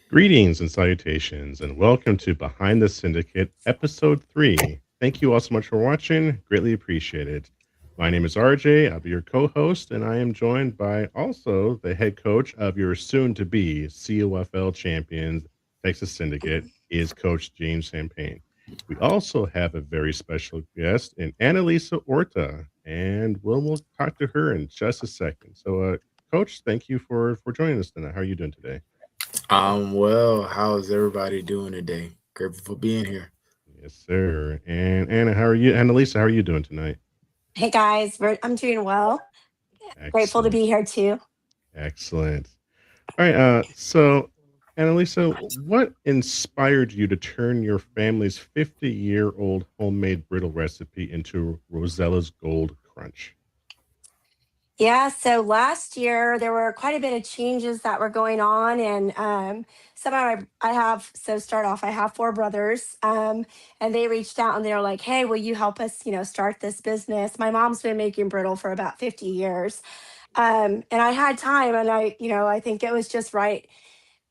Greetings and salutations, and welcome to Behind the Syndicate, Episode 3. Thank you all so much for watching. Greatly appreciated. My name is RJ. I'll be your co host, and I am joined by also the head coach of your soon to be COFL champions, Texas Syndicate. He is Coach James Champagne. We also have a very special guest in Annalisa Orta, and we'll talk to her in just a second. So, Coach, thank you for joining us tonight. How are you doing today? Well. How's everybody doing today? Grateful for being here. Yes, sir. And Anna, how are you? Annalisa, how are you doing tonight? Hey guys, I'm doing well. Grateful to Excellent. be here too. Excellent. All right. So Annalisa, what inspired you to turn your family's 50-year-old homemade brittle recipe into Rosella's Gold Crunch? Yeah, so last year there were quite a bit of changes that were going on, and some of I have so start off. I have four brothers, and they reached out and they were like, "Hey, will you help us? Start this business?" My mom's been making brittle for about 50 years, and I had time, and I think it was just right.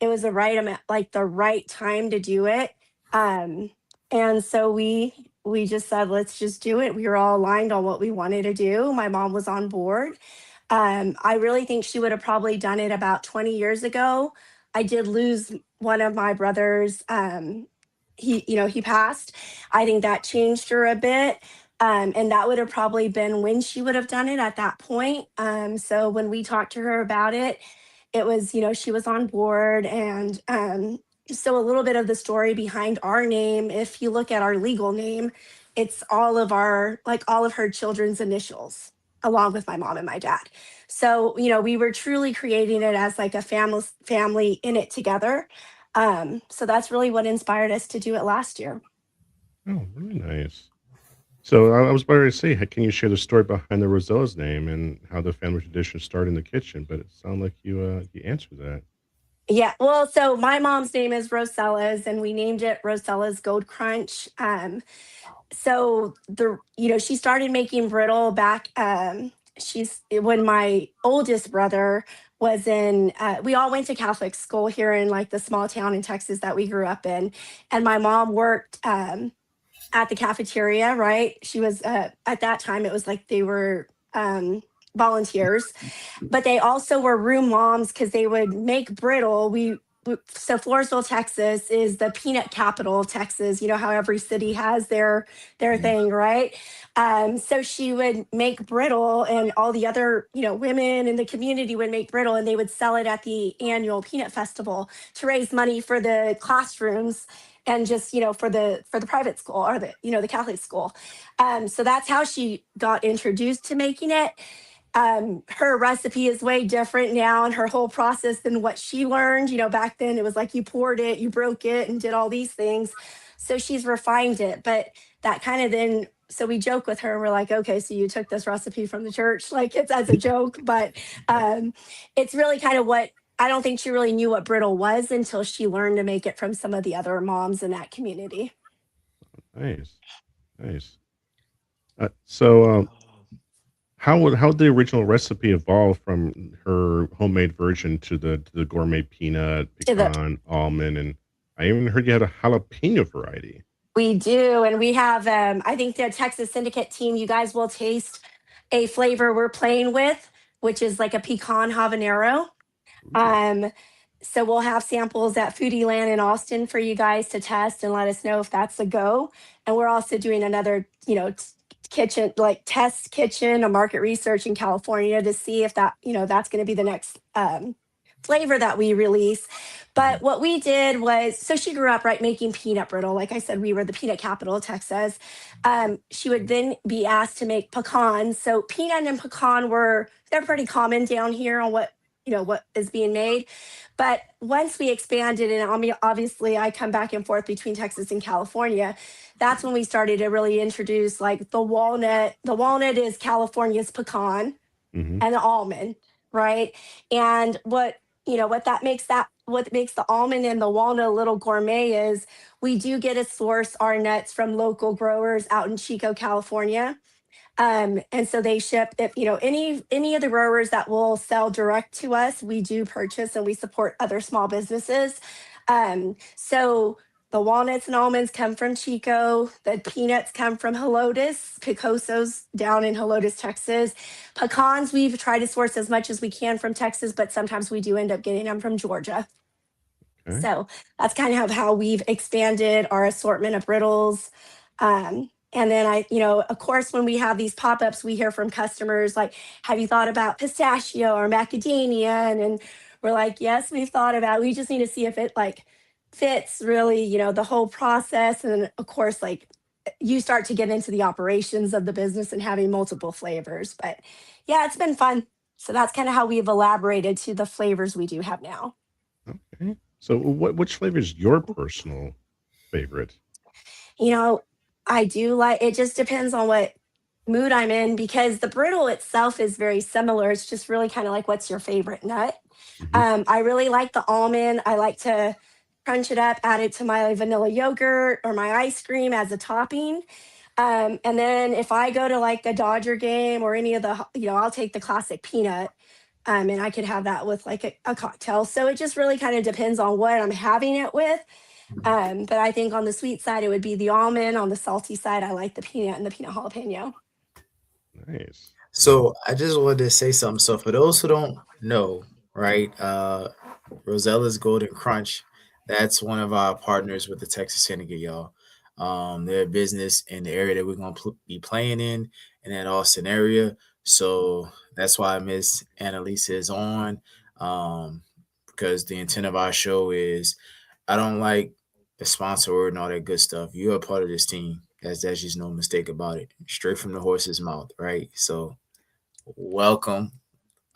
It was the right amount, like the right time to do it. Um, and so we just said, let's just do it. We were all aligned on what we wanted to do. My mom was on board. I really think she would have probably done it about 20 years ago. I did lose one of my brothers. He passed. I think that changed her a bit. And that would have probably been when she would have done it at that point. So when we talked to her about it, it was, she was on board. And so a little bit of the story behind our name, if you look at our legal name, it's all of her children's initials, along with my mom and my dad. So, we were truly creating it as like a family in it together. So that's really what inspired us to do it last year. Oh, really nice. So I was about to say, can you share the story behind the Rosella's name and how the family tradition started in the kitchen? But it sounded like you answered that. Yeah, well, so my mom's name is Rosella's, and we named it Rosella's Gold Crunch. So she started making brittle back. She's when my oldest brother was in. We all went to Catholic school here in like the small town in Texas that we grew up in, and my mom worked at the cafeteria. Right, she was at that time. It was like they were. Volunteers, but they also were room moms because they would make brittle. So Floresville, Texas is the peanut capital of Texas. You know how every city has their Mhm. thing, right? So she would make brittle, and all the other women in the community would make brittle, and they would sell it at the annual peanut festival to raise money for the classrooms and just for the private school or the Catholic school. So that's how she got introduced to making it. Her recipe is way different now, and her whole process than what she learned. Back then it was like you poured it, you broke it, and did all these things. So she's refined it, but that kind of then. So we joke with her, and we're like, okay, so you took this recipe from the church, like it's as a joke, but it's really kind of what I don't think she really knew what brittle was until she learned to make it from some of the other moms in that community. Nice, nice. So how did the original recipe evolve from her homemade version to the gourmet peanut, To the pecan, almond, and I even heard you had a jalapeno variety. We do, and we have. I think the Texas Syndicate team. You guys will taste a flavor we're playing with, which is like a pecan habanero. Ooh, Um, so we'll have samples at Foodie Land in Austin for you guys to test and let us know if that's a go. And we're also doing another, kitchen like test kitchen, a market research in California to see if that's going to be the next flavor that we release. Mhm. But what we did was, so she grew up right making peanut brittle. Like I said, we were the peanut capital of Texas. She would then be asked to make pecans. So peanut and pecan they're pretty common down here on what what is being made. But once we expanded, and I mean, obviously I come back and forth between Texas and California, that's when we started to really introduce like the walnut. The walnut is California's pecan, Hmm. and the almond, right? And what makes the almond and the walnut a little gourmet is we do get to source our nuts from local growers out in Chico, California. And so they ship, if any of the growers that will sell direct to us, we do purchase, and we support other small businesses. So the walnuts and almonds come from Chico. The peanuts come from Helotes, Picosos down in Helotes, Texas. Pecans, we've tried to source as much as we can from Texas, but sometimes we do end up getting them from Georgia. Okay. So that's kind of how we've expanded our assortment of brittles. And then of course, when we have these pop-ups, we hear from customers like, have you thought about pistachio or macadamia? And we're like, yes, we've thought about it. We just need to see if it like fits really, the whole process. And then of course, like you start to get into the operations of the business and having multiple flavors. But yeah, it's been fun. So that's kind of how we've elaborated to the flavors we do have now. Okay. So, which flavor is your personal favorite? You know, I do like it, just depends on what mood I'm in, because the brittle itself is very similar. It's just really kind of like what's your favorite nut. Hmm. I really like the almond. I like to crunch it up, add it to my vanilla yogurt or my ice cream as a topping. And then if I go to like the Dodger game or any of I'll take the classic peanut. And I could have that with like a cocktail. So it just really kind of depends on what I'm having it with. But I think on the sweet side, it would be the almond. On the salty side, I like the peanut and the peanut jalapeno. Nice. So I just wanted to say something. So for those who don't know, right, Rosella's Golden Crunch, that's one of our partners with the Texas Syndicate, y'all. They're a business in the area that we're gonna be playing in that Austin area. So that's why Miss Annalisa is on, um, because the intent of our show is, I don't like the sponsor word and all that good stuff. You're a part of this team. That's just no mistake about it. Straight from the horse's mouth, right? So welcome.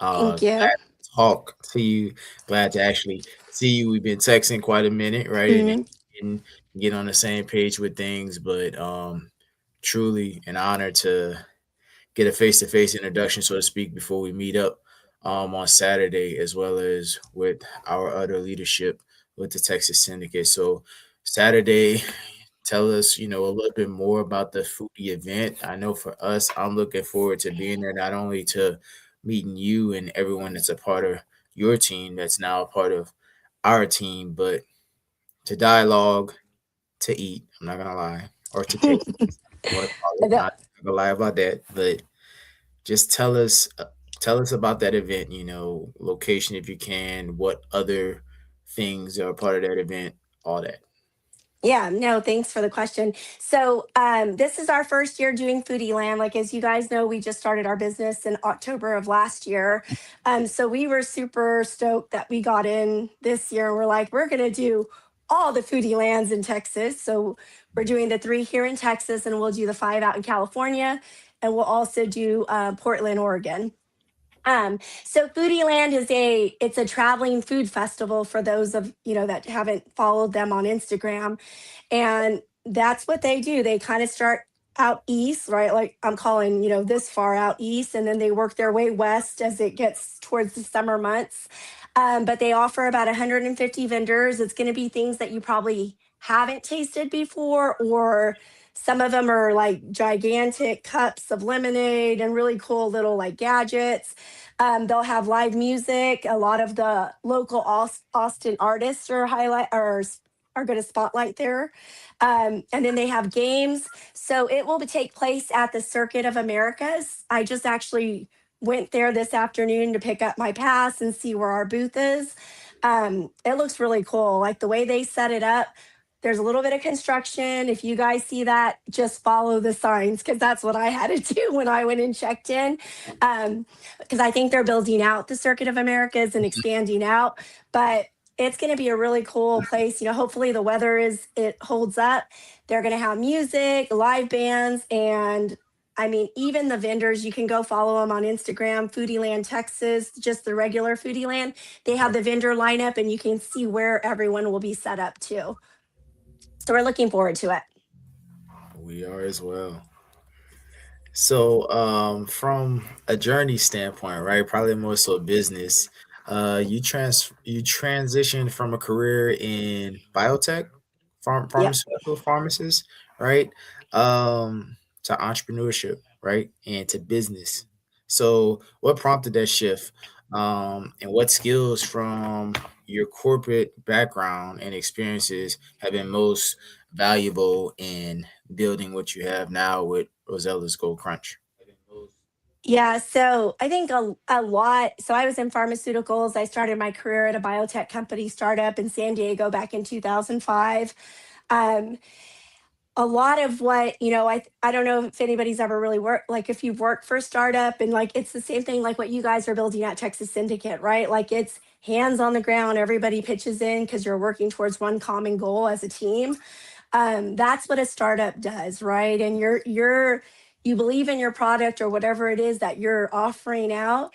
Thank Glad you. to talk to you. Glad to actually see you. We've been texting quite a minute, right? And, Mhm. and get on the same page with things, but truly an honor to get a face-to-face introduction, so to speak, before we meet up on Saturday, as well as with our other leadership with the Texas Syndicate. So Saturday, tell us, a little bit more about the foodie event. I know for us, I'm looking forward to being there, not only to meeting you and everyone that's a part of your team that's now a part of our team, but to dialogue, to eat. I'm not gonna lie, or to taste. You want to call it? The- Not gonna lie about that, but just tell us about that event. Location if you can. What other things are part of that event? All that. Yeah, no, thanks for the question. So, this is our first year doing Foodie Land. Like, as you guys know, we just started our business in October of last year. So we were super stoked that we got in this year. We're like, we're going to do all the Foodie Lands in Texas. So we're doing the 3 here in Texas, and we'll do the 5 out in California. And we'll also do Portland, Oregon. So Foodie Land it's a traveling food festival for those of that haven't followed them on Instagram. And that's what they do. They kind of start out east, right? Like I'm calling, this far out east, and then they work their way west as it gets towards the summer months. But they offer about 150 vendors. It's going to be things that you probably haven't tasted before, or some of them are like gigantic cups of lemonade and really cool little like gadgets. They'll have live music. A lot of the local Austin artists are going to spotlight there. And then they have games. So it will take place at the Circuit of Americas. I just actually went there this afternoon to pick up my pass and see where our booth is. It looks really cool. Like the way they set it up. There's a little bit of construction. If you guys see that, just follow the signs, because that's what I had to do when I went and checked in. Because I think they're building out the Circuit of Americas and expanding out. But it's going to be a really cool place. Hopefully the weather it holds up. They're going to have music, live bands, and I mean, even the vendors, you can go follow them on Instagram, Foodieland Texas, just the regular Foodieland. They have the vendor lineup and you can see where everyone will be set up too. So we're looking forward to it. We are as well. So, from a journey standpoint, right? Probably more so business. You transitioned from a career in biotech, Yep. pharmaceutical pharmacist, right? To entrepreneurship, right, and to business. So, what prompted that shift? And what skills from your corporate background and experiences have been most valuable in building what you have now with Rosella's Gold Crunch? Yeah, so I think a lot. So I was in pharmaceuticals. I started my career at a biotech company startup in San Diego back in 2005. Um, a lot of what I don't know if anybody's ever really worked, like if you've worked for a startup, and like it's the same thing like what you guys are building at Texas Syndicate, right? Like it's hands on the ground, everybody pitches in because you're working towards one common goal as a team. That's what a startup does, right? And you believe in your product or whatever it is that you're offering out.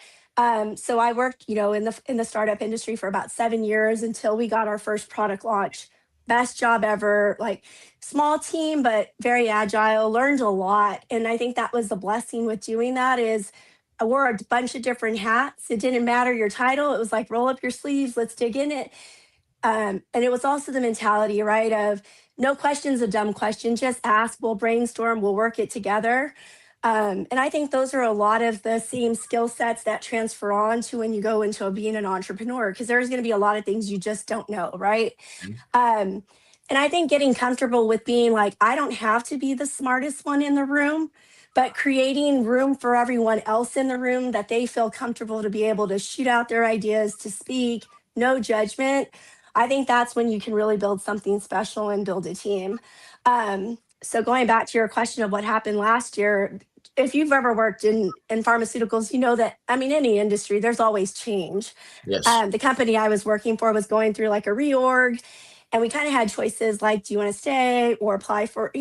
So I worked, in the startup industry for about 7 years until we got our first product launch. Best job ever. Like small team, but very agile. Learned a lot, and I think that was the blessing with doing that is I wore a bunch of different hats. It didn't matter your title. It was like roll up your sleeves, let's dig in it. And it was also the mentality, right? Of no question's a dumb question. Just ask, we'll brainstorm, we'll work it together. And I think those are a lot of the same skill sets that transfer on to when you go into being an entrepreneur, because there's going to be a lot of things you just don't know, right? Mhm. Um, and I think getting comfortable with being like, I don't have to be the smartest one in the room, but creating room for everyone else in the room that they feel comfortable to be able to shoot out their ideas, to speak, no judgment. I think that's when you can really build something special and build a team. So going back to your question of what happened last year, if you've ever worked in pharmaceuticals, you know that, I mean, any industry, there's always change. Yes. The company I was working for was going through like a reorg, and we kind of had choices like, do you want to stay or apply for,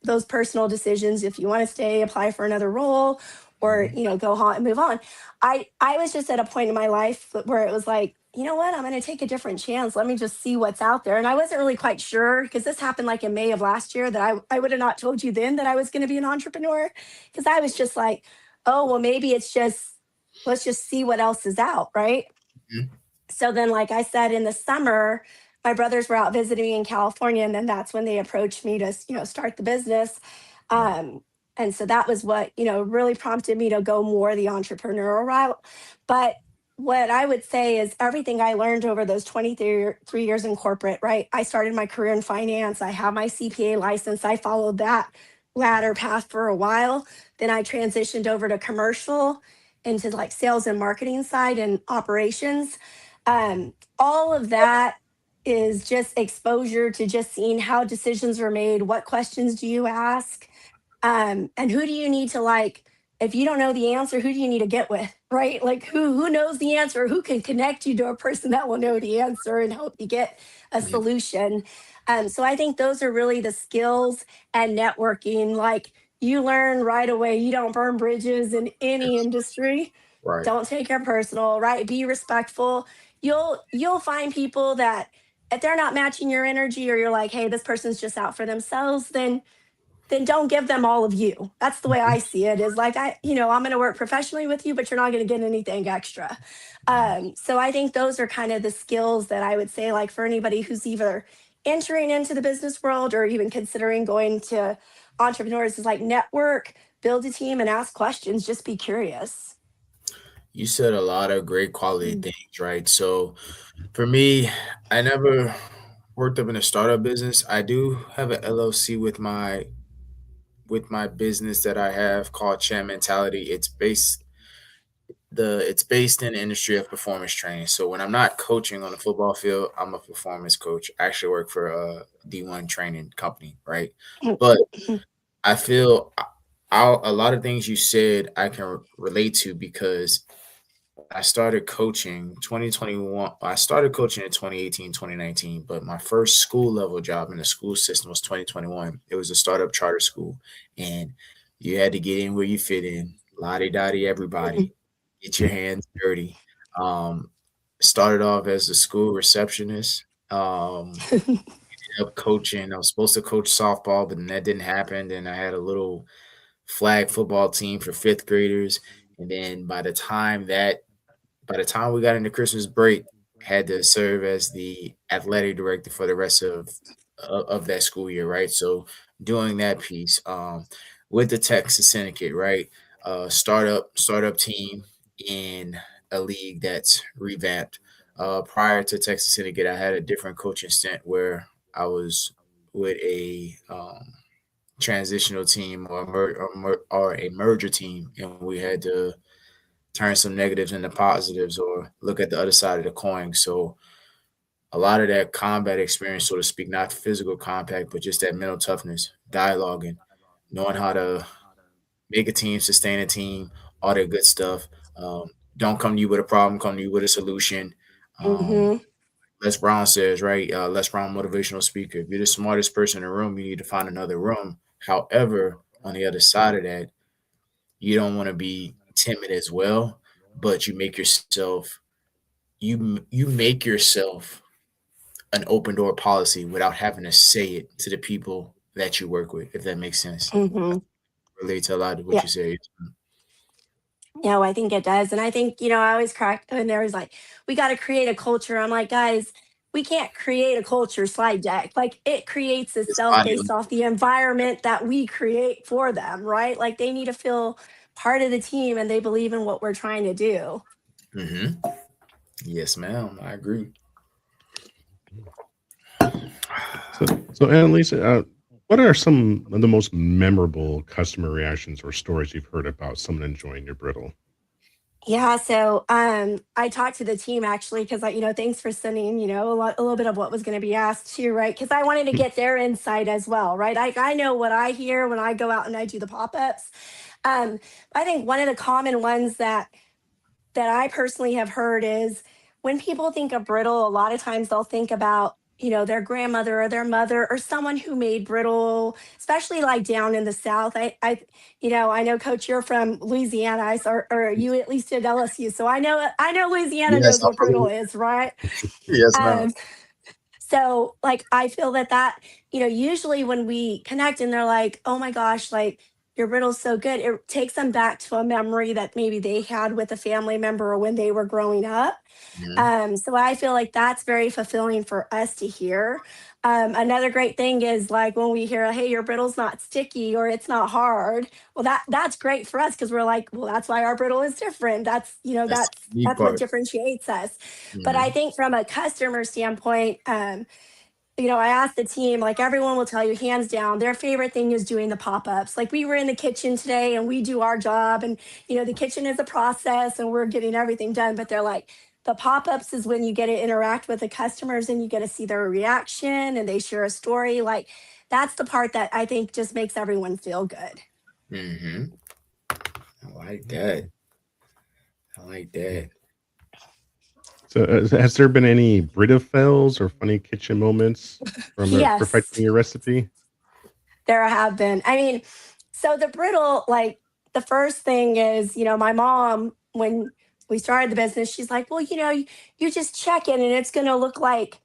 those personal decisions? If you want to stay, apply for another role, or Mhm. go on and move on. I was just at a point in my life where it was like, you know what, I'm going to take a different chance. Let me just see what's out there. And I wasn't really quite sure, because this happened like in May of last year, that I would have not told you then that I was going to be an entrepreneur, because I was just like, oh, well, maybe it's just, let's just see what else is out, right? Mhm. So then, like I said, in the summer, my brothers were out visiting me in California, and then that's when they approached me to, start the business. Right. Um, and so that was what, really prompted me to go more the entrepreneurial route. But what I would say is everything I learned over those 23 years in corporate, right? I started my career in finance. I have my CPA license. I followed that ladder path for a while. Then I transitioned over to commercial, into like sales and marketing side and operations. All of that is just exposure to just seeing how decisions are made. What questions do you ask? And who do you need to, like, if you don't know the answer, who do you need to get with, right? Like who knows the answer, who can connect you to a person that will know the answer and help you get a Yeah. solution. So I think those are really the skills and networking. Like you learn right away, you don't burn bridges in any industry. Right. Don't take it personal, right? Be respectful. You'll find people that if they're not matching your energy, or you're like, hey, this person's just out for themselves, then don't give them all of you. That's the way I Mhm. see it, is like, I'm going to work professionally with you, but you're not going to get anything extra. So I think those are kind of the skills that I would say, like for anybody who's either entering into the business world or even considering going to entrepreneurs, is like network, build a team, and ask questions. Just be curious. You said a lot of great quality Mm. things, right? So for me, I never worked up in a startup business. I do have an LLC with my business that I have called Champ Mentality. It's based in the industry of performance training. So when I'm not coaching on the football field, I'm a performance coach. I actually work for a D1 training company, right? But I feel a lot of things you said I can relate to, because I started coaching 2021. I started coaching in 2018, 2019, but my first school level job in the school system was 2021. It was a startup charter school. And You had to get in where you fit in. Lottie dottie, everybody. Get your hands dirty. Um, Started off as a school receptionist. Ended up coaching. I was supposed to coach softball, but then that didn't happen. Then I had a little flag football team for fifth graders. And then by the time we got into Christmas break, had to serve as the athletic director for the rest of that school year, right? So doing that piece with the Texas Syndicate, right? Startup team in a league that's revamped. Prior to Texas Syndicate, I had a different coaching stint where I was with a transitional team or a merger team, and we had to turn some negatives into positives or look at the other side of the coin. So a lot of that combat experience, so to speak, not physical contact, but just that mental toughness, dialoguing, knowing how to make a team, sustain a team, all that good stuff. Don't come to you with a problem, come to you with a solution. Um, Hmm. Les Brown says, right? Les Brown, motivational speaker. If you're the smartest person in the room, you need to find another room. However, on the other side of that, you don't want to be timid as well, but you make yourself an open door policy without having to say it to the people that you work with, if that makes sense. Hmm. Relate to a lot of what Yeah. you say. No, I think it does. And I think, I always crack when there was like, we got to create a culture. I'm like, guys, we can't create a culture slide deck. Like it creates It's itself body. based off the environment that we create for them, right? Like they need to feel part of the team and they believe in what we're trying to do. Mm-hmm. Yes, ma'am. I agree. So Annalisa, what are some of the most memorable customer reactions or stories you've heard about someone enjoying your brittle? Yeah, so I talked to the team actually because thanks for sending, a little bit of what was going to be asked too, right? Because I wanted to get their insight as well, right? I know what I hear when I go out and I do the pop-ups. Um, I think one of the common ones that I personally have heard is when people think of brittle, a lot of times they'll think about, their grandmother or their mother or someone who made brittle, especially like down in the South. I know Coach, you're from Louisiana, or you at least did LSU. So I know Louisiana Yes, knows I'm what from brittle is, right? yes, ma'am. Um, so like I feel that usually when we connect and they're like, oh my gosh, like your riddle's so good, it takes them back to a memory that maybe they had with a family member or when they were growing up. Mm-hmm. So I feel like that's very fulfilling for us to hear. Another great thing is like when we hear, hey, your brittle's not sticky or it's not hard. Well, that's great for us because we're like, well, that's why our brittle is different. That's That's that's the that's what part. differentiates us. But I Mm-hmm. think from a customer standpoint, I asked the team, like everyone will tell you, hands down, their favorite thing is doing the pop ups. Like we were in the kitchen today and we do our job, and the kitchen is a process and we're getting everything done. But they're like, the pop ups is when you get to interact with the customers and you get to see their reaction and they share a story. Like that's the part that I think just makes everyone feel good. Mm-hmm. I like that. I like that. So, has there been any Brita fails or funny kitchen moments from Yes. perfecting your recipe? There have been. I mean, so the brittle, like the first thing is, my mom, when we started the business, she's like, well, you just check it and it's going to look like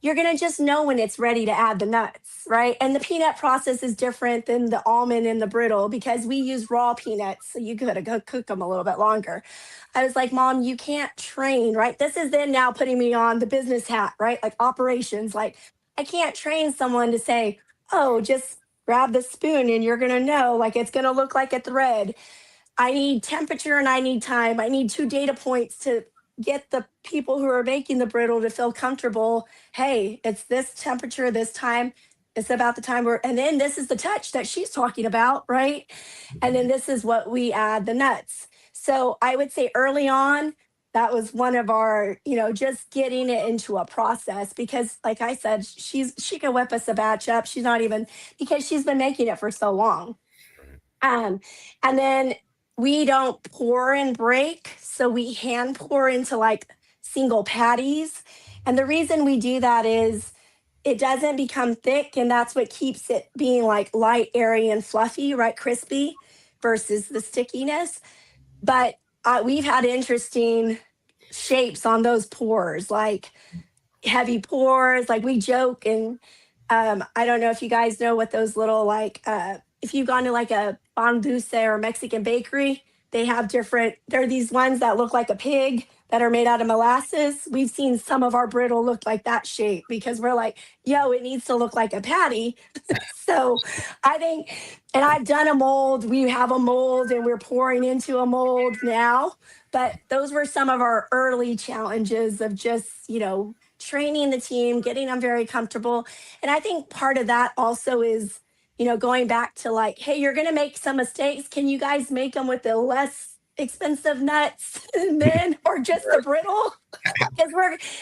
you're going to just know when it's ready to add the nuts, right? And the peanut process is different than the almond and the brittle because we use raw peanuts. So you got to go cook them a little bit longer. I was like, Mom, you can't train, right? This is then now putting me on the business hat, right? Like operations. Like I can't train someone to say, oh, just grab the spoon and you're going to know, like it's going to look like a thread. I need temperature and I need time. I need 2 data points to get the people who are making the brittle to feel comfortable. Hey, it's this temperature, this time. It's about the time and then this is the touch that she's talking about, right? And then Mm-hmm. this is what we add the nuts. So I would say early on, that was one of our, just getting it into a process because, like I said, she can whip us a batch up. She's not even because she's been making it for so long. Right. Um, and then we don't pour and break, so we hand pour into like single patties. And the reason we do that is it doesn't become thick, and that's what keeps it being like light, airy, and fluffy, right? Crispy. versus the stickiness. But we've had interesting shapes on those pores, like heavy pores. Like we joke, and I don't know if you guys know what those little like. If you've gone to like a pan dulce or Mexican bakery, they have different. They're these ones that look like a pig that are made out of molasses. We've seen some of our brittle look like that shape because we're like, yo, it needs to look like a patty. So I think, and I've done a mold. We have a mold, and we're pouring into a mold now. But those were some of our early challenges of just, training the team, getting them very comfortable. And I think part of that also is, going back to like, hey, you're going to make some mistakes. Can you guys make them with the less expensive nuts then, or just the brittle? Because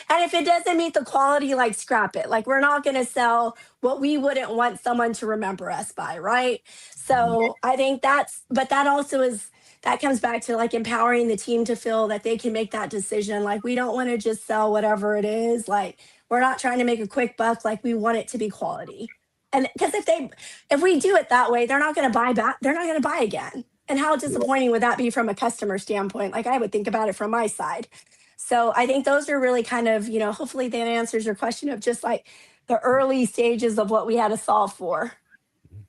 and if it doesn't meet the quality, like scrap it. Like we're not going to sell what we wouldn't want someone to remember us by, right? So I think but that also that comes back to like empowering the team to feel that they can make that decision. Like we don't want to just sell whatever it is. Like we're not trying to make a quick buck. Like we want it to be quality. And because if we do it that way, they're not going to buy back. They're not going to buy again. And how disappointing would that be from a customer standpoint? Like I would think about it from my side. So I think those are really kind of, hopefully that answers your question of just like the early stages of what we had to solve for.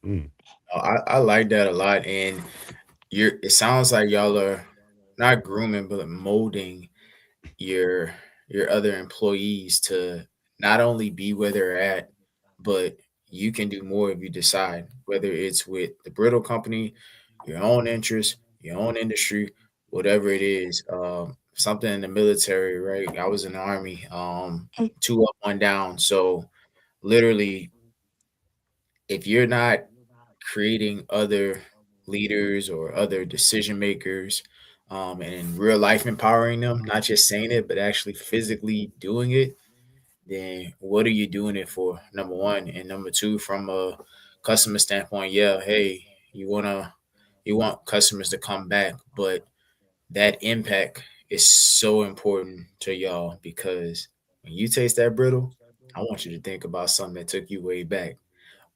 Mm. I like that a lot, and it sounds like y'all are not grooming but molding your other employees to not only be where they're at, but you can do more if you decide, whether it's with the brittle company, your own interest, your own industry, whatever it is. Something in the military, right? I was in the army, 2 up, 1 down. So literally, if you're not creating other leaders or other decision makers, and in real life empowering them, not just saying it, but actually physically doing it, then what are you doing it for? Number one. And number two, from a customer standpoint, yeah, hey, you want customers to come back, but that impact is so important to y'all because when you taste that brittle, I want you to think about something that took you way back.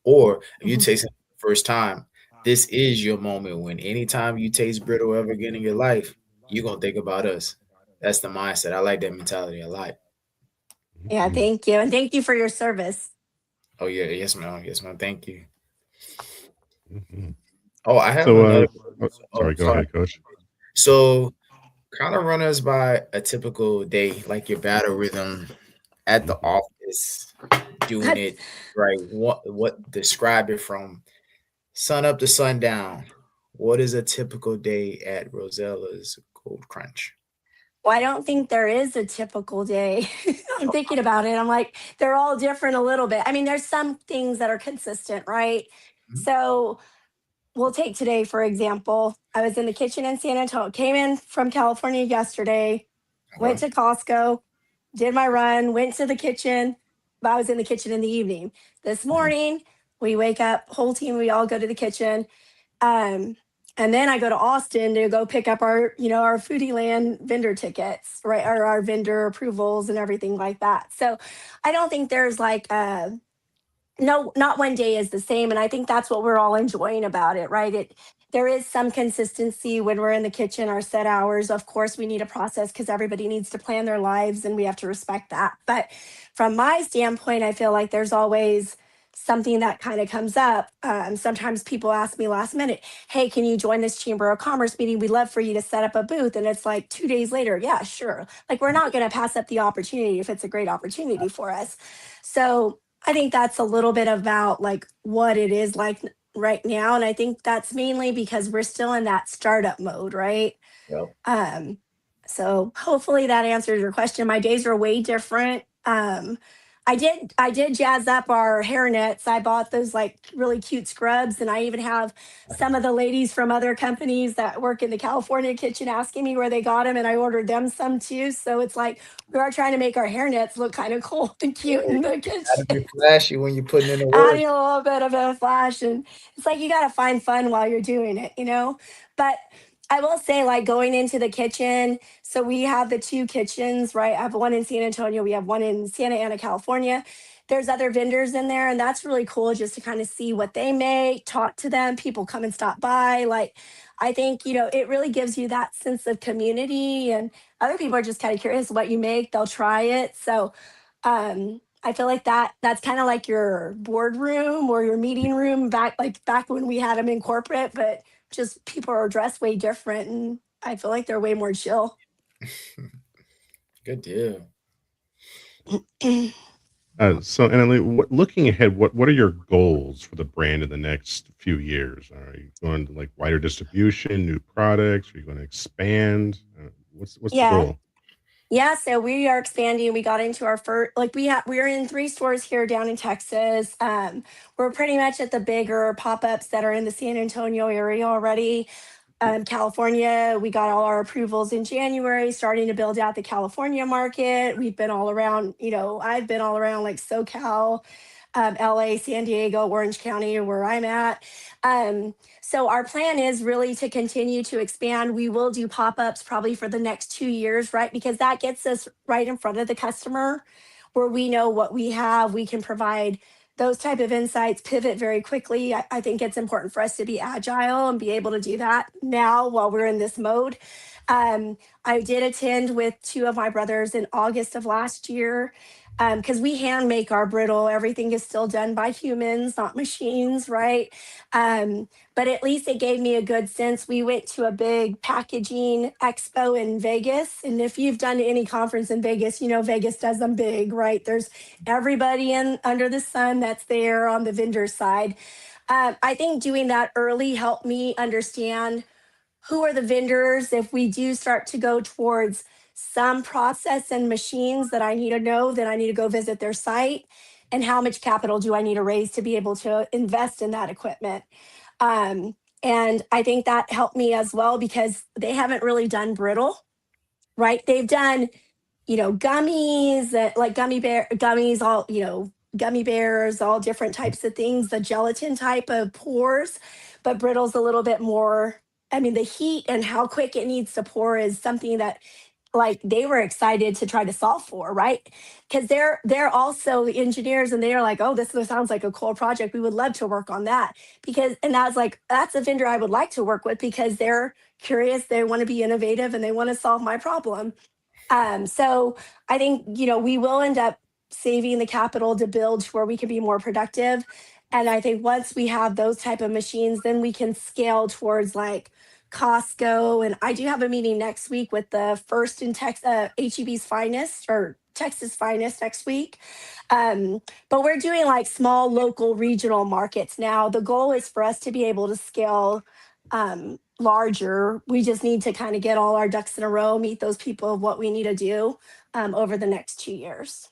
Or if you Mhm. taste it the first time, this is your moment when anytime you taste brittle ever again in your life, you're gonna think about us. That's the mindset. I like that mentality a lot. Yeah, Mm. thank you. And thank you for your service. Oh yeah, yes, ma'am. Yes, ma'am. Thank you. Mhm. Oh, I have So, another. Oh, sorry, go sorry. ahead, Coach. So, kind of run us by a typical day, like your battle rhythm at the Mhm. office, doing it right. What describe it from sun up to sundown? What is a typical day at Rosella's Gold Crunch? Well, I don't think there is a typical day. I'm thinking about it. I'm like, they're all different a little bit. I mean, there's some things that are consistent, right? Mhm. So we'll take today, for example. I was in the kitchen in San Antonio, came in from California yesterday, went Okay. to Costco, did my run, went to the kitchen. I was in the kitchen in the evening. This Mhm. morning, we wake up, whole team, we all go to the kitchen. Um, and then I go to Austin to go pick up our Foodie Land vendor tickets, right? Or our vendor approvals and everything like that. So I don't think there's like no, not one day is the same. And I think that's what we're all enjoying about it, right? There is some consistency when we're in the kitchen, our set hours. Of course, we need a process because everybody needs to plan their lives and we have to respect that. But from my standpoint, I feel like there's always something that kind of comes up. Sometimes people ask me last minute, hey, can you join this Chamber of Commerce meeting? We'd love for you to set up a booth. And it's like 2 days later, yeah, sure. Like we're not going to pass up the opportunity if it's a great opportunity for us. So I think that's a little bit about like what it is like right now. And I think that's mainly because we're still in that startup mode, right? Yep. Um, so hopefully that answers your question. My days are way different. I did jazz up our hair nets. I bought those like really cute scrubs, and I even have some of the ladies from other companies that work in the California kitchen asking me where they got them, and I ordered them some too. So it's like we are trying to make our hair nets look kind of cool and cute in the Gotta kitchen, be flashy when you're putting in the work. adding a little bit of a flash. And it's like you got to find fun while you're doing it, you know? But I will say, like going into the kitchen. So we have the two kitchens, right? I have one in San Antonio. We have one in Santa Ana, California. There's other vendors in there, and that's really cool just to kind of see what they make, talk to them. People come and stop by. Like, I think, it really gives you that sense of community, and other people are just kind of curious what you make. They'll try it. So, I feel like that's kind of like your boardroom or your meeting room back when we had them in corporate, but just people are dressed way different, and I feel like they're way more chill. Good deal. So, Annalie, looking ahead, what are your goals for the brand in the next few years? Are you going to like wider distribution, new products? Are you going to expand? What's the Yeah. goal? Yeah, so we are expanding. We got into our first, like we're in 3 stores here down in Texas. We're pretty much at the bigger pop-ups that are in the San Antonio area already. California, we got all our approvals in January, starting to build out the California market. We've been all around, I've been all around like SoCal, LA, San Diego, Orange County, or where I'm at. So our plan is really to continue to expand. We will do pop-ups probably for the next 2 years, right? Because that gets us right in front of the customer where we know what we have. We can provide those type of insights, pivot very quickly. I think it's important for us to be agile and be able to do that now while we're in this mode. I did attend with 2 of my brothers in August of last year because we hand make our brittle. Everything is still done by humans, not machines, right? But at least it gave me a good sense. We went to a big packaging expo in Vegas. And if you've done any conference in Vegas, Vegas does them big, right? There's everybody in under the sun that's there on the vendor side. I think doing that early helped me understand who are the vendors if we do start to go towards some process and machines that I need to know, then I need to go visit their site. And how much capital do I need to raise to be able to invest in that equipment? And I think that helped me as well because they haven't really done brittle, right? They've done, gummies, like gummies, all, gummy bears, all different types of things, the gelatin type of pores, but brittle's a little bit more. I mean, the heat and how quick it needs to pour is something that like they were excited to try to solve for, right? Because they're also engineers and they are like, oh, this sounds like a cool project. We would love to work on that. And I was like, that's a vendor I would like to work with because they're curious, they want to be innovative and they want to solve my problem. So I think, we will end up saving the capital to build to where we can be more productive. And I think once we have those type of machines, then we can scale towards like Costco. And I do have a meeting next week with the first in Texas, HEB's finest or Texas finest next week. But we're doing like small local regional markets now. The goal is for us to be able to scale larger. We just need to kind of get all our ducks in a row, meet those people of what we need to do over the next 2 years.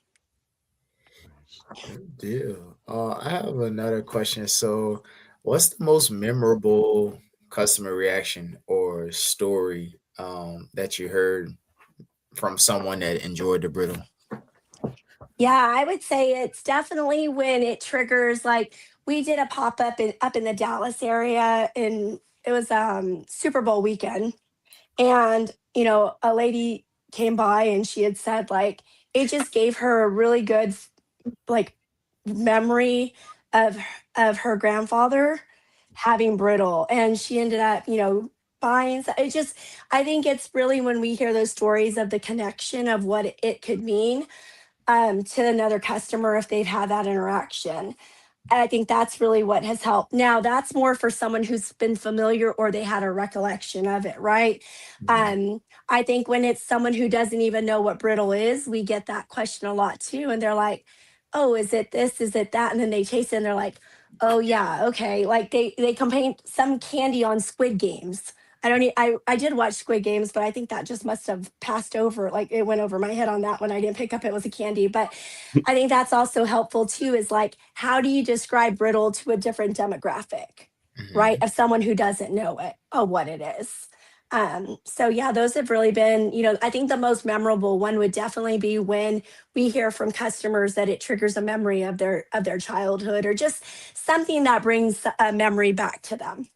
Good deal. I have another question. So, what's the most memorable customer reaction or story that you heard from someone that enjoyed the brittle? Yeah, I would say it's definitely when it triggers. Like we did a pop up in the Dallas area, and it was Super Bowl weekend, and a lady came by and she had said like it just gave her a really good like memory of her grandfather having brittle, and she ended up buying it just. I think it's really when we hear those stories of the connection of what it could mean to another customer if they've had that interaction. And I think that's really what has helped. Now, that's more for someone who's been familiar or they had a recollection of it, right? Mhm. I think when it's someone who doesn't even know what brittle is, we get that question a lot too. And they're like, oh, is it this? Is it that? And then they taste it and they're like, oh yeah, okay. Like they complain some candy on Squid Games. I don't need, I did watch Squid Games, but I think that just must have passed over. Like it went over my head on that one. I didn't pick up it was a candy. But I think that's also helpful too, is like, how do you describe brittle to a different demographic, right? Mhm. Of someone who doesn't know it or what it is. So yeah, those have really been, I think the most memorable one would definitely be when we hear from customers that it triggers a memory of their childhood or just something that brings a memory back to them.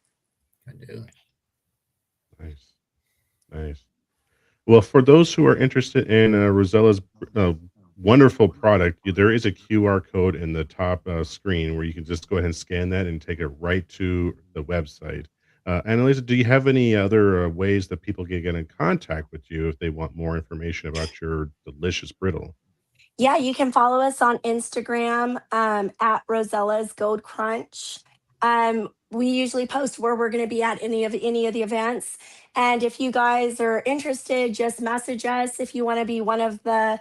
Good deal. Nice. Nice. Well, for those who are interested in Rosella's uh, wonderful product, there is a QR code in the top screen where you can just go ahead and scan that and take it right to the website. Annalisa, do you have any other ways that people can get in contact with you if they want more information about your delicious brittle? Yeah, you can follow us on Instagram at Rosella's Gold Crunch. We usually post where we're going to be at any of the events, and if you guys are interested, just message us if you want to be one of the.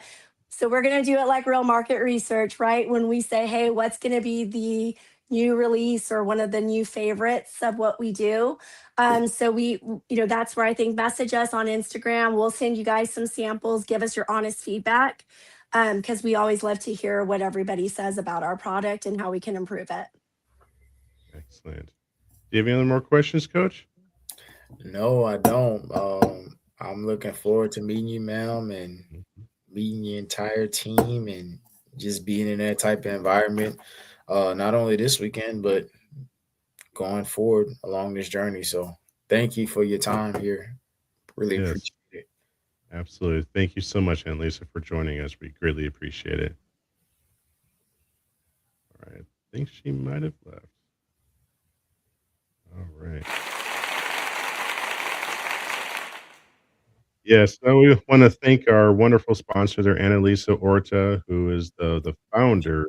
So we're going to do it like real market research, right? When we say, "Hey, what's going to be the new release or one of the new favorites of what we do?" So that's where I think message us on Instagram. We'll send you guys some samples. Give us your honest feedback because we always love to hear what everybody says about our product and how we can improve it. Excellent. Do you have any other more questions, Coach? No, I don't. I'm looking forward to meeting you, ma'am, and Mhm. meeting your entire team and just being in that type of environment. Not only this weekend, but going forward along this journey. So thank you for your time here. Really Yes, appreciate it. absolutely. Thank you so much, Annalisa, for joining us. We greatly appreciate it. All right. I think she might have left. All right. Yes, so we want to thank our wonderful sponsor there, Annalisa Orta, who is the founder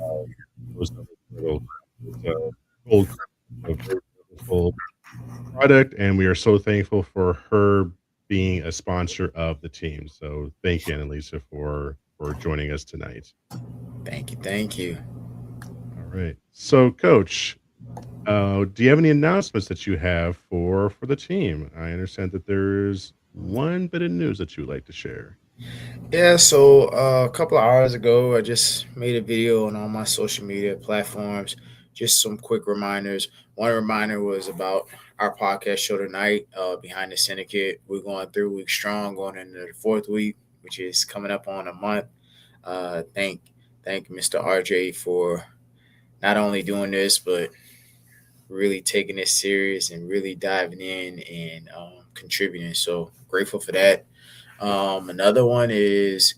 of Rose Little. It's a gold, a very wonderful product, and we are so thankful for her being a sponsor of the team. So thank you, Annalisa, for joining us tonight. Thank you. Thank you. All right. So, Coach, do you have any announcements that you have for the team? I understand that there's one bit of news that you would like to share. Yeah, so a couple of hours ago, I just made a video on all my social media platforms. Just some quick reminders. One reminder was about our podcast show tonight, Behind the Syndicate. We're going 3 weeks strong, going into the fourth week, which is coming up on a month. Uh, thank, thank Mr. RJ for not only doing this, but really taking it serious and really diving in and contributing. So grateful for that. Another one is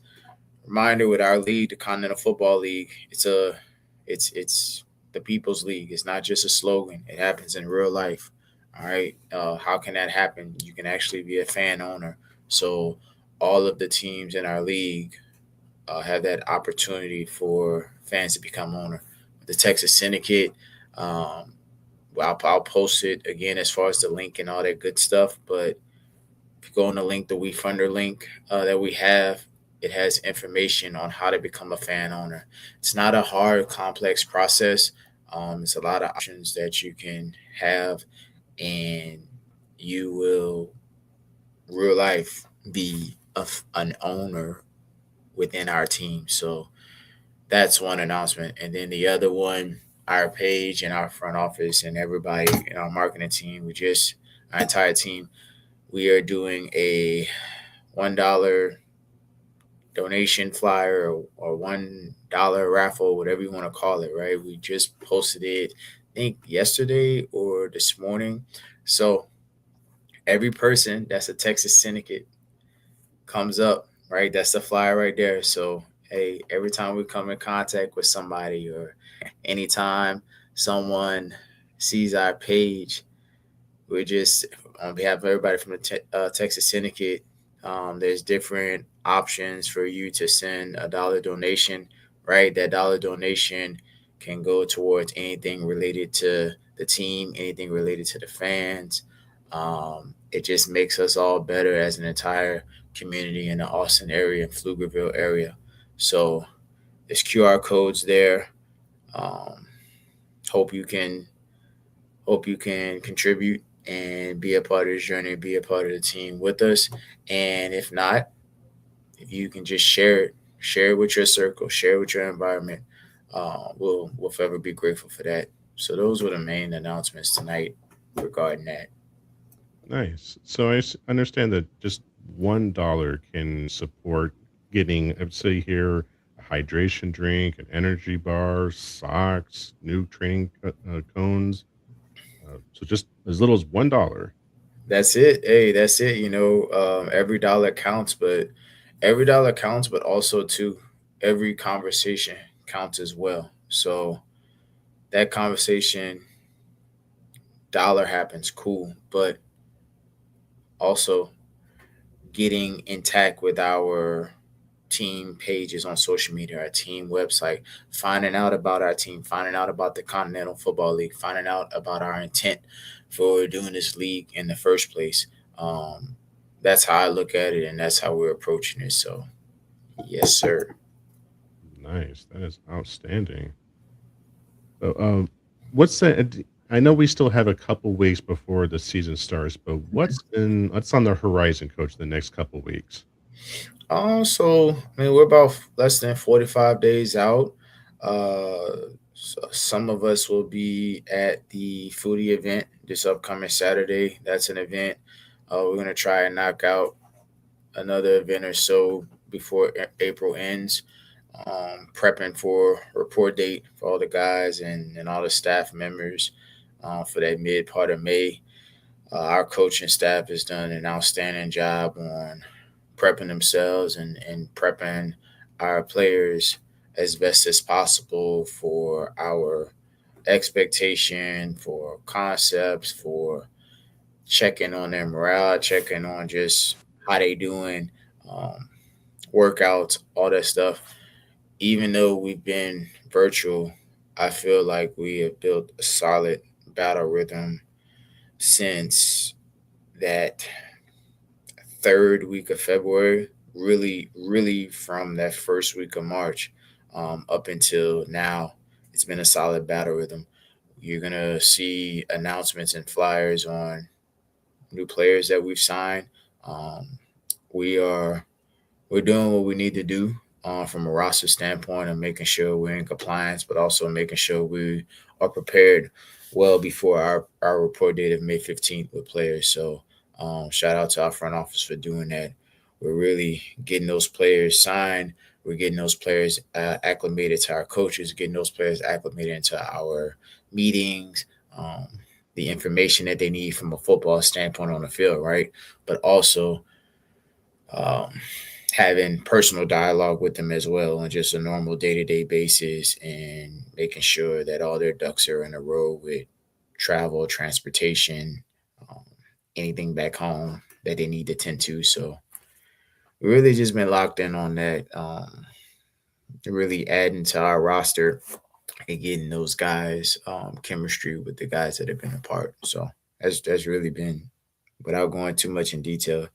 reminder with our league, the Continental Football League. It's the People's League. It's not just a slogan. It happens in real life. All right. How can that happen? You can actually be a fan owner. So all of the teams in our league have that opportunity for fans to become owner. The Texas Syndicate. Um, I'll post it again as far as the link and all that good stuff. But if you go on the link, the Wefunder link that we have, it has information on how to become a fan owner. It's not a hard, complex process. It's a lot of options that you can have, and you will, real life, be an owner within our team. So that's one announcement. And then the other one, our page and our front office and everybody in our marketing team, our entire team, we are doing a $1 donation flyer or $1 raffle, whatever you want to call it, right? We just posted it, I think yesterday or this morning. So every person that's a Texas Syndicate comes up, right? That's the flyer right there. So hey, every time we come in contact with somebody or anytime someone sees our page, we're just on behalf of everybody from the Texas Syndicate. There's different options for you to send a dollar donation, right? That dollar donation can go towards anything related to the team, anything related to the fans. It just makes us all better as an entire community in the Austin area and Pflugerville area. So there's QR codes there. Um, hope you can Hope you can contribute and be a part of this journey, be a part of the team with us. And if not, if you can just share it with your circle, share it with your environment. We'll forever be grateful for that. So those were the main announcements tonight regarding that. Nice. So understand that just $1 can support getting, I'd say here, a hydration drink, an energy bar, socks, new training cones. So just as little as $1. That's it. Hey, that's it. Every dollar counts, but also too, every conversation counts as well. So that conversation, dollar happens, cool, but also getting intact with our team pages on social media, our team website, finding out about our team, finding out about the Continental Football League, finding out about our intent for doing this league in the first place. Um, that's how I look at it, and that's how we're approaching it. So, yes, sir. Nice. That is outstanding. So, what's the? I know we still have a couple weeks before the season starts, but what's on the horizon, Coach? The next couple weeks. So I mean, we're about less than 45 days out. Some of us will be at the foodie event this upcoming Saturday. That's an event. We're gonna try and knock out another event or so before April ends. Prepping for report date for all the guys and all the staff members for that mid part of May. Our coaching staff has done an outstanding job on prepping themselves and prepping our players as best as possible for our expectation, for concepts, for checking on their morale, checking on just how they doing, um, workouts, all that stuff. Even though we've been virtual, I feel like we have built a solid battle rhythm since that third week of February, really from that first week of March up until now. It's been a solid battle rhythm. You're going to see announcements and flyers on new players that we've signed. Um, we are we're doing what we need to do from a roster standpoint and making sure we're in compliance, but also making sure we are prepared well before our report date of May 15th with players. So shout out to our front office for doing that. We're really getting those players signed. We're getting those players acclimated to our coaches, getting those players acclimated into our meetings, um, the information that they need from a football standpoint on the field, right? But also um, having personal dialogue with them as well on just a normal day-to-day basis and making sure that all their ducks are in a row with travel, transportation, um, anything back home that they need to tend to. So we really just been locked in on that, really adding to our roster and getting those guys chemistry with the guys that have been apart. So that's really been, without going too much in detail.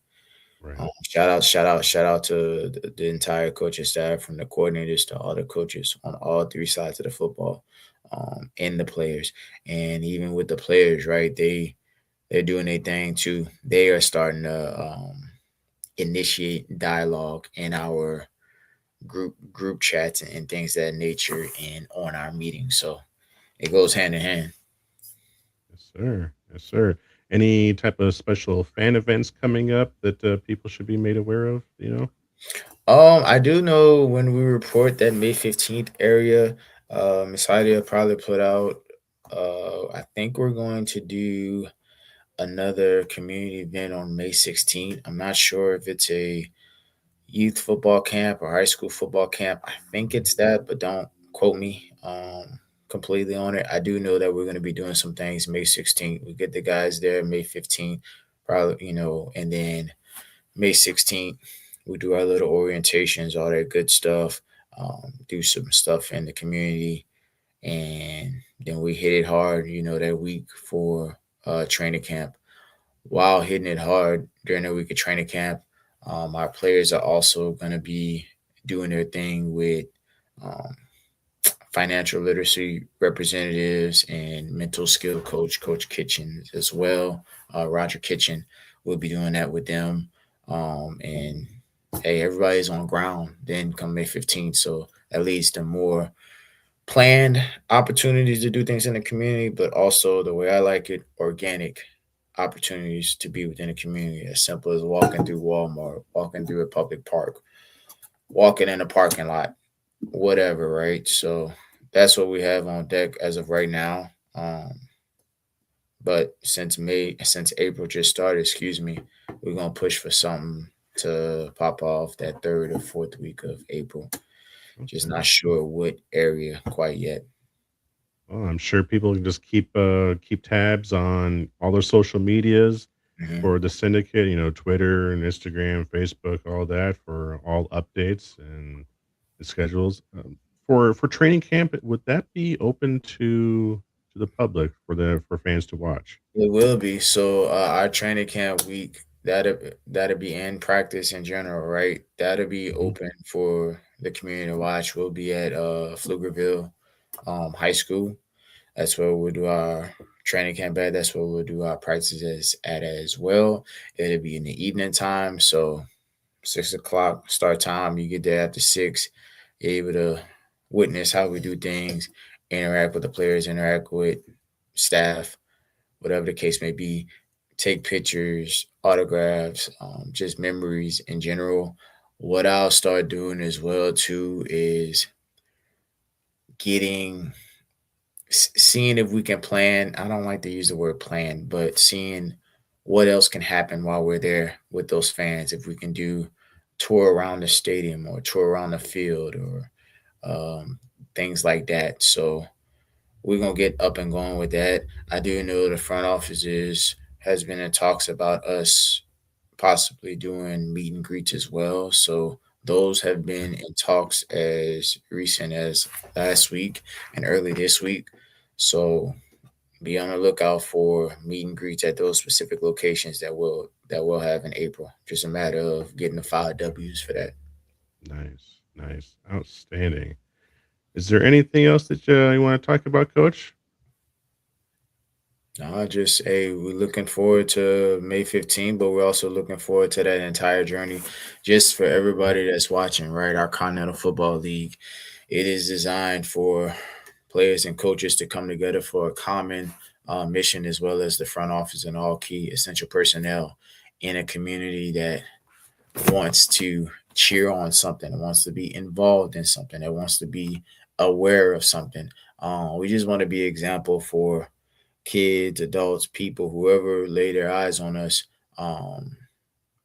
Right. Shout out to the entire coaching staff, from the coordinators to all the coaches on all three sides of the football, and the players, and even with the players, right? They're doing their thing too. They are starting to initiate dialogue in our group chats and things of that nature, and on our meetings. So it goes hand in hand. Yes, sir. Yes, sir. Any type of special fan events coming up that people should be made aware of? I do know when we report that May 15th area, Miss Heidi will probably put out. I think we're going to do another community event on May 16th. I'm not sure if it's a youth football camp or high school football camp. I think it's that, but don't quote me completely on it. I do know that we're going to be doing some things May 16th. We get the guys there May 15th, probably, and then May 16th, we do our little orientations, all that good stuff, do some stuff in the community, and then we hit it hard, that week for training camp. While hitting it hard during the week of training camp, our players are also going to be doing their thing with um, financial literacy representatives and mental skill coach, Coach Kitchen as well. Roger Kitchen will be doing that with them. And hey, everybody's on ground then come May 15th. So at least a more planned opportunities to do things in the community, but also the way I like it, organic opportunities to be within the community, as simple as walking through Walmart, walking through a public park, walking in a parking lot, whatever, right? So that's what we have on deck as of right now. But since April just started, excuse me, we're gonna push for something to pop off that third or fourth week of April. Just Okay. not sure what area quite yet. Well, I'm sure people can just keep tabs on all their social medias Hmm. for the syndicate, Twitter and Instagram, Facebook, all that for all updates and the schedules. For training camp, would that be open to the public for fans to watch? It will be. So our training camp week that'll be in practice in general, right? That'll be Mhm. open for the community to watch. We'll be at Pflugerville High School. That's where we'll do our training camp at. That's where we'll do our practices at as well. It'll be in the evening time, so 6 o'clock start time. You get there after 6. You're able to witness how we do things, interact with the players, interact with staff, whatever the case may be. Take pictures, autographs, just memories in general. What I'll start doing as well too is getting seeing if we can plan. I don't like to use the word plan, but seeing what else can happen while we're there with those fans. If we can do tour around the stadium or tour around the field or things like that. So we're gonna get up and going with that. I do know the front office has been in talks about us possibly doing meet and greets as well. So those have been in talks as recent as last week and early this week. So be on the lookout for meet and greets at those specific locations that we'll have in April. Just a matter of getting the 5 W's for that. Nice, nice, outstanding. Is there anything else that you want to talk about, Coach? No, just hey, we're looking forward to May 15th, but we're also looking forward to that entire journey. Just for Mhm. everybody that's watching, right? Our Continental Football League, it is designed for players and coaches to come together for a common mission, as well as the front office and all key essential personnel in a community that wants to cheer on something, wants to be involved in something, that wants to be aware of something. We just want to be an example for kids, adults, people, whoever lay their eyes on us. Um,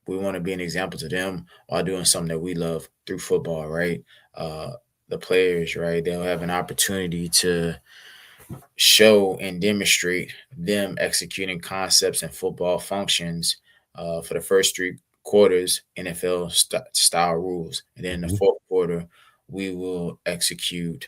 we want to be an example to them while doing something that we love through football, right? Uh, the players, right? They'll have an opportunity to show and demonstrate them executing concepts and football functions for the first 3 quarters, NFL style rules. And then in the Mhm. fourth quarter, we will execute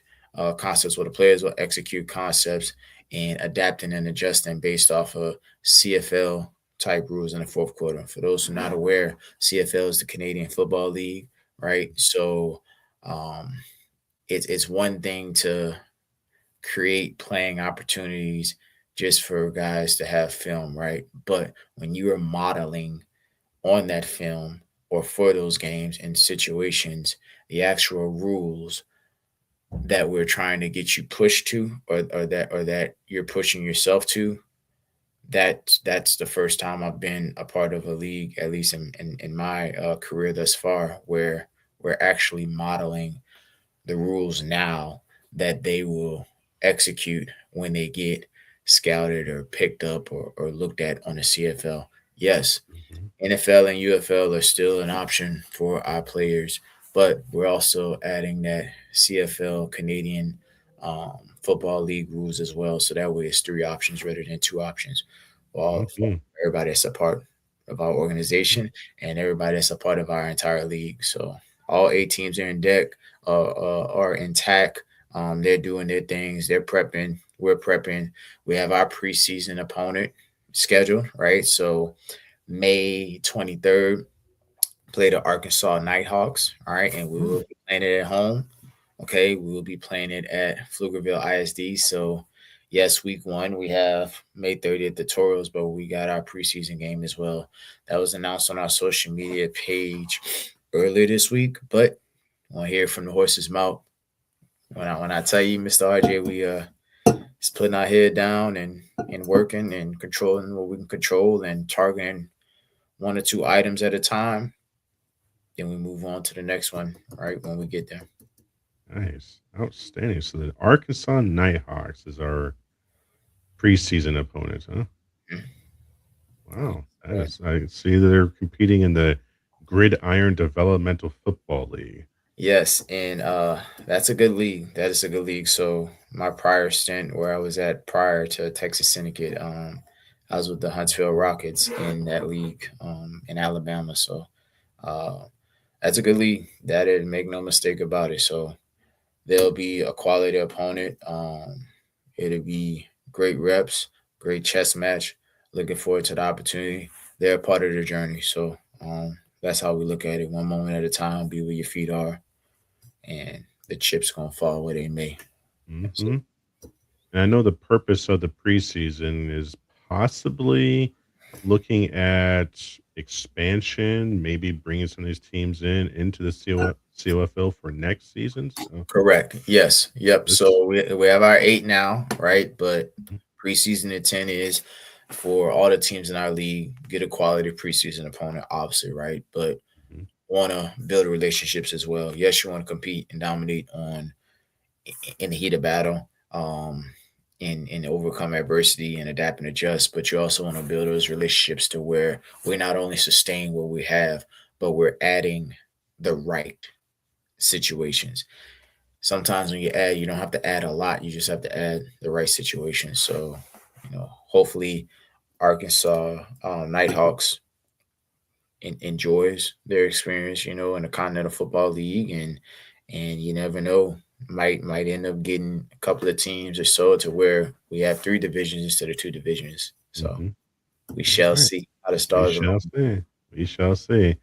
concepts where the players will execute concepts and adapting and adjusting based off of CFL type rules in the fourth quarter. For those who are not aware, CFL is the Canadian Football League, right? So um, it's one thing to create playing opportunities just for guys to have film, right? But when you are modeling on that film or for those games and situations, the actual rules that we're trying to get you pushed to or that you're pushing yourself to, that's the first time I've been a part of a league, at least in my career thus far, where we're actually modeling the rules now that they will execute when they get scouted or picked up or looked at on the CFL. Yes, Mhm. NFL and UFL are still an option for our players, but we're also adding that CFL Canadian Football League rules as well. So that way it's 3 options rather than 2 options for Mhm. everybody that's a part of our Mhm. organization and everybody that's a part of our entire league. So all 8 teams are in deck, are intact. They're doing their things. They're prepping. We're prepping. We have our preseason opponent scheduled, right? So May 23rd, play the Arkansas Nighthawks. All right. And we will Mm. be playing it at home. Okay. We will be playing it at Pflugerville ISD. So, yes, week 1, we have May 30th, the Toros, but we got our preseason game as well. That was announced on our social media page earlier this week, but I want to hear it from the horse's mouth. When I tell you, Mr. RJ, we just putting our head down and working and controlling what we can control and targeting 1 or 2 items at a time. Then we move on to the next one, right? When we get there. Nice, outstanding. So the Arkansas Nighthawks is our preseason opponent, huh? Mhm. Wow. That Right. is, I see they're competing in the Gridiron Developmental Football League. Yes, and that's a good league. That is a good league. So my prior stint where I was at prior to Texas Syndicate, I was with the Huntsville Rockets in that league in Alabama. So uh, that's a good league. That is, make no mistake about it. So they'll be a quality opponent. It'll be great reps, great chess match. Looking forward to the opportunity. They're a part of the journey. So that's how we look at it. One moment at a time. Be where your feet are, and the chips gonna fall where they may. So Hmm. And I know the purpose of the preseason is possibly looking at expansion, maybe bringing some of these teams in into the COFL for next season. So correct. Yes. Yep. this, So we have our 8 now, right? But preseason intent is for all the teams in our league get a quality preseason opponent, obviously, right? But mhm, want to build relationships as well. Yes, you want to compete and dominate in the heat of battle, and overcome adversity and adapt and adjust. But you also want to build those relationships to where we not only sustain what we have, but we're adding the right situations. Sometimes when you add, you don't have to add a lot. You just have to add the right situation. So, hopefully, Arkansas Nighthawks enjoys their experience, in the Continental Football League, and you never know, might end up getting a couple of teams or so to where we have 3 divisions instead of 2 divisions. So mhm. we All shall right. see how the We stars shall align. see. We shall see.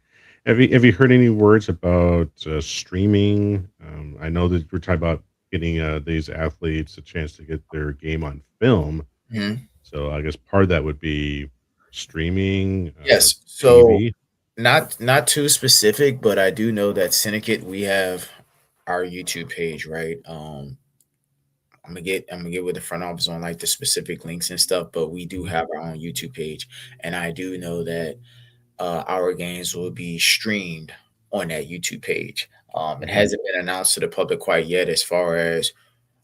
Have you heard any words about streaming? I know that we're talking about getting these athletes a chance to get their game on film. Mhm. So I guess part of that would be streaming, Yes. So TV. not too specific, but I do know that Syndicate we have our YouTube page, right? I'm gonna get with the front office on like the specific links and stuff, but we do Mhm, have our own YouTube page, and I do know that our games will be streamed on that YouTube page. It mhm, hasn't been announced to the public quite yet as far as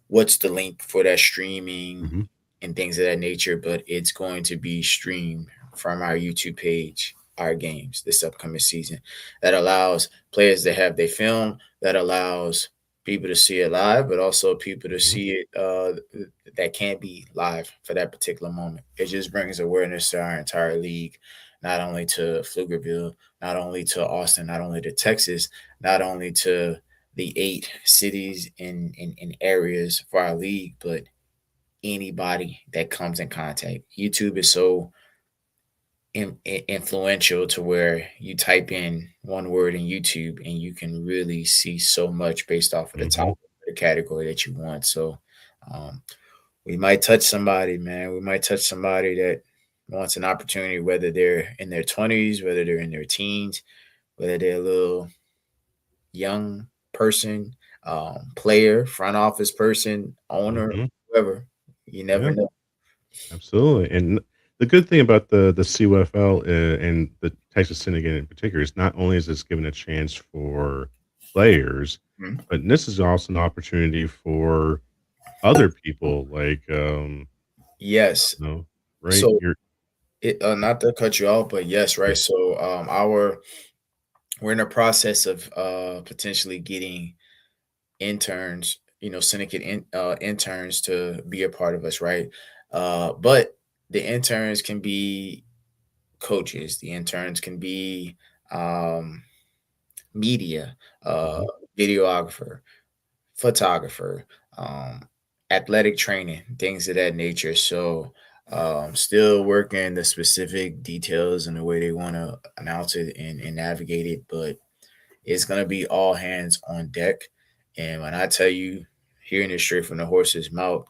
what's the link for that streaming mhm, and things of that nature, but it's going to be streamed from our YouTube page, our games this upcoming season. That allows players to have their film, that allows people to see it live, but also people to mhm, see it that can't be live for that particular moment. It just brings awareness to our entire league, not only to Pflugerville, not only to Austin, not only to Texas, not only to the 8 cities in areas for our league, but anybody that comes in contact. YouTube is so influential to where you type in one word in YouTube and you can really see so much based off of the mhm, topic, the category that you want. So um, we might touch somebody, man. We might touch somebody that wants an opportunity, whether they're in their 20s, whether they're in their teens, whether they're a little young person, player, front office person, owner, mhm. whoever. You never Yeah, know. absolutely. And the good thing about the CUFL and the Texas Syndicate in particular is not only is this given a chance for players, Mhm. but this is also an opportunity for other people. Like, Yes. no, right? So You're. not to cut you off, but yes, Yeah. right. So our we're in the process of potentially getting interns, syndicate interns to be a part of us, right? But the interns can be coaches. The interns can be um, media, Mhm, videographer, photographer, um, athletic training, things of that nature. So, still working the specific details and the way they want to announce it and navigate it, but it's going to be all hands on deck. And when I tell you, hearing it straight from the horse's mouth,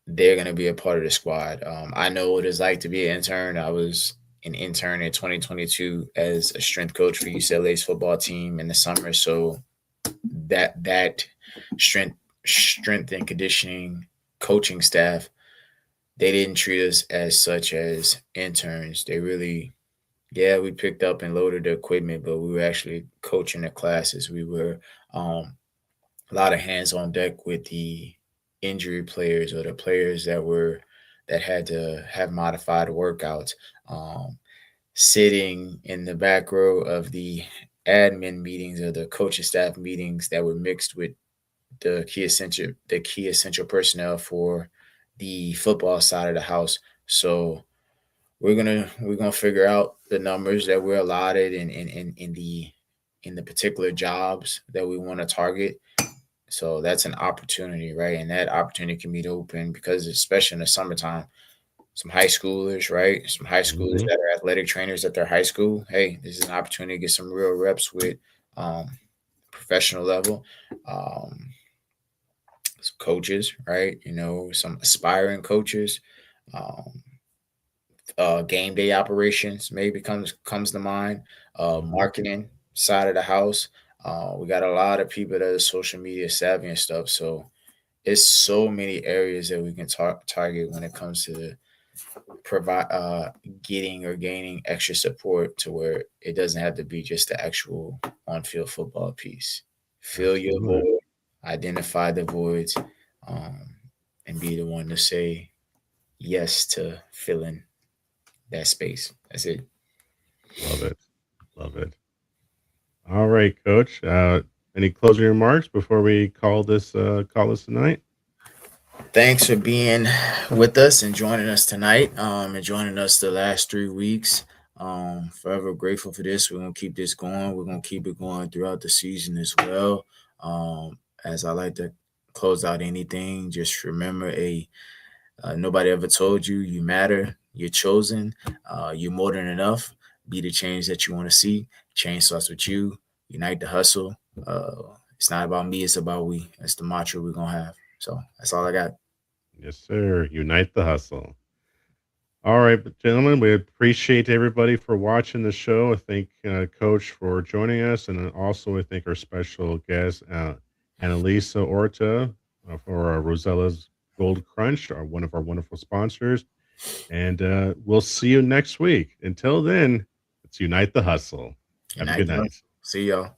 they're going to be a part of the squad. I know what it's like to be an intern. I was an intern in 2022 as a strength coach for UCLA's football team in the summer. So that strength strength and conditioning coaching staff, they didn't treat us as such as interns. They really, yeah, we picked up and loaded the equipment, but we were actually coaching the classes. We were a lot of hands on deck with the injury players or the players that were that had to have modified workouts, sitting in the back row of the admin meetings or the coaching staff meetings that were mixed with the key essential personnel for the football side of the house. So we're gonna figure out the numbers that we're allotted in the particular jobs that we want to target. So that's an opportunity, right? And that opportunity can be open because, especially in the summertime, some high schoolers, right? Some high schoolers Mm-hmm. that are athletic trainers at their high school. Hey, this is an opportunity to get some real reps with um, professional level. Some coaches, right? Some aspiring coaches. Um, Game day operations maybe comes to mind. Mm-hmm. Marketing side of the house. We got a lot of people that are social media savvy and stuff. So it's so many areas that we can target when it comes to provide getting or gaining extra support to where it doesn't have to be just the actual on-field football piece. Fill your Absolutely. void, identify the voids, um, and be the one to say yes to filling that space. That's it. Love it. Love it. All right, Coach. Any closing remarks before we call this tonight? Thanks for being with us and joining us tonight, and joining us the last 3 weeks. Forever grateful for this. We're gonna keep this going. We're gonna keep it going throughout the season as well. As I like to close out anything, just remember, nobody ever told you you matter. You're chosen. You're more than enough. Be the change that you want to see. Change starts with you. Unite the hustle. It's not about me. It's about we. That's the mantra we're gonna have. So that's all I got. Yes, sir. Unite the hustle. All right, gentlemen, we appreciate everybody for watching the show. I thank Coach for joining us, and then also I thank our special guest, Annalisa Orta, for Rosella's Gold Crunch, one of our wonderful sponsors. And we'll see you next week. Until then, let's unite the hustle. Have a Unite good the night. hustle. See y'all.